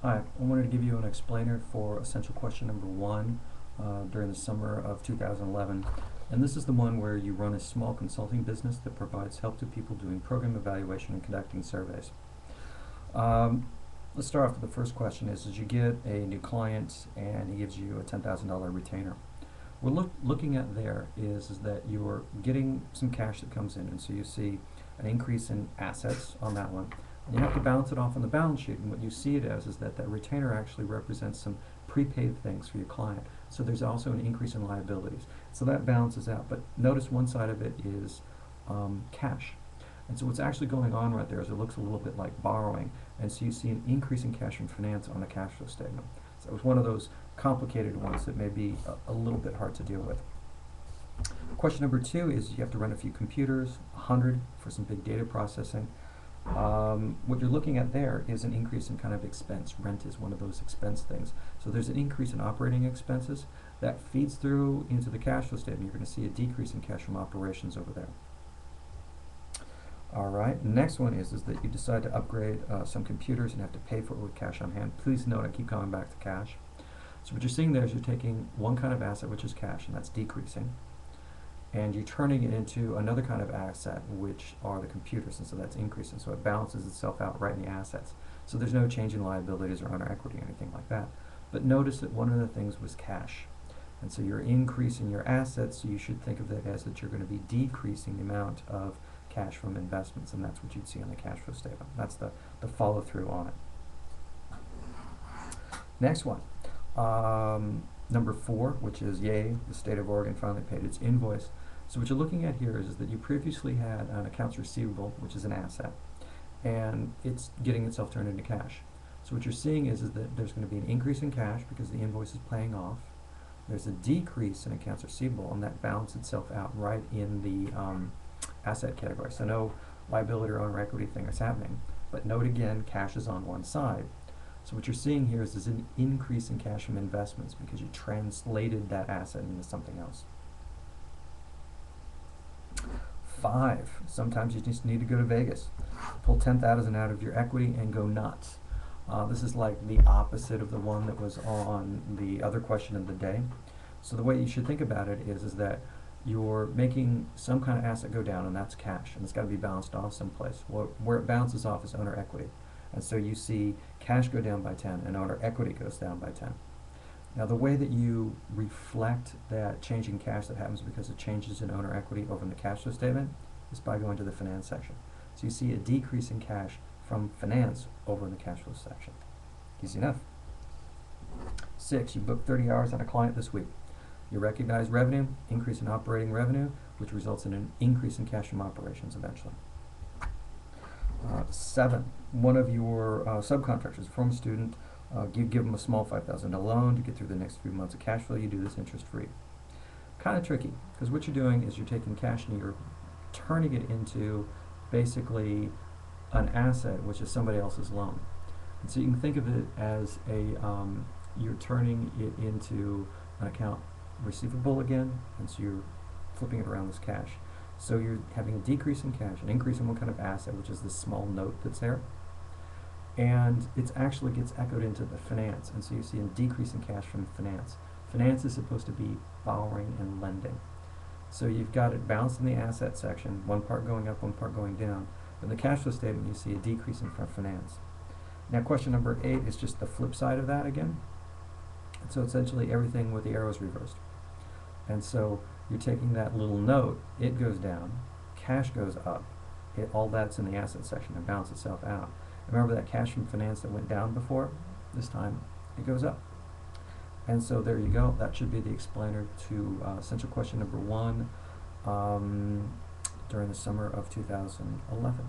Hi, I wanted to give you an explainer for essential question number 1 during the summer of 2011. And this is the one where you run a small consulting business that provides help to people doing program evaluation and conducting surveys. Let's start off with the first question is you get a new client and he gives you a $10,000 retainer. What we're looking at there is that you're getting some cash that comes in, and so you see an increase in assets on that one. And you have to balance it off on the balance sheet, and what you see it as is that that retainer actually represents some prepaid things for your client. So there's also an increase in liabilities. So that balances out, but notice one side of it is cash. And so what's actually going on right there is it looks a little bit like borrowing, and so you see an increase in cash from finance on the cash flow statement. So it was one of those complicated ones that may be a little bit hard to deal with. Question number 2 is you have to run a few computers, 100 for some big data processing. What you're looking at there is an increase in kind of expense. Rent is one of those expense things. So there's an increase in operating expenses that feeds through into the cash flow statement. You're going to see a decrease in cash from operations over there. Alright, next one is that you decide to upgrade some computers and have to pay for it with cash on hand. Please note I keep coming back to cash. So what you're seeing there is you're taking one kind of asset, which is cash, and that's decreasing, and you're turning it into another kind of asset, which are the computers, and so that's increasing. So it balances itself out right in the assets. So there's no change in liabilities or owner equity or anything like that. But notice that one of the things was cash. And so you're increasing your assets, so you should think of that as that you're going to be decreasing the amount of cash from investments, and that's what you'd see on the cash flow statement. That's the follow through on it. Next one. Number 4, which is yay, the state of Oregon finally paid its invoice. So what you're looking at here is that you previously had an accounts receivable, which is an asset, and it's getting itself turned into cash. So what you're seeing is that there's going to be an increase in cash because the invoice is paying off. There's a decrease in accounts receivable, and that balances itself out right in the asset category. So no liability or owner equity thing is happening. But note again, cash is on one side. So what you're seeing here is an increase in cash from investments because you translated that asset into something else. 5, sometimes you just need to go to Vegas. Pull 10,000 out of your equity and go nuts. This is like the opposite of the one that was on the other question of the day. So the way you should think about it is that you're making some kind of asset go down, and that's cash, and it's got to be balanced off someplace. Where it balances off is owner equity. And so you see cash go down by 10 and owner equity goes down by 10. Now the way that you reflect that change in cash that happens because of changes in owner equity over in the cash flow statement is by going to the finance section. So you see a decrease in cash from finance over in the cash flow section. Easy enough. 6, you booked 30 hours on a client this week. You recognize revenue, increase in operating revenue, which results in an increase in cash from operations eventually. 7, one of your subcontractors, a former student, you give them a small $5,000 loan to get through the next few months of cash flow. You do this interest-free. Kind of tricky, because what you're doing is you're taking cash and you're turning it into basically an asset, which is somebody else's loan. And so you can think of it as you're turning it into an account receivable again, and so you're flipping it around as cash. So you're having a decrease in cash, an increase in one kind of asset, which is this small note that's there, and it actually gets echoed into the finance, and so you see a decrease in cash from finance. Finance is supposed to be borrowing and lending. So you've got it balanced in the asset section, one part going up, one part going down. In the cash flow statement, you see a decrease in finance. Now question number 8 is just the flip side of that again. And so essentially everything with the arrows reversed. And so you're taking that little note, it goes down, cash goes up, all that's in the asset section and balances itself out. Remember that cash from finance that went down before? This time it goes up. And so there you go. That should be the explainer to essential question number 1 during the summer of 2011.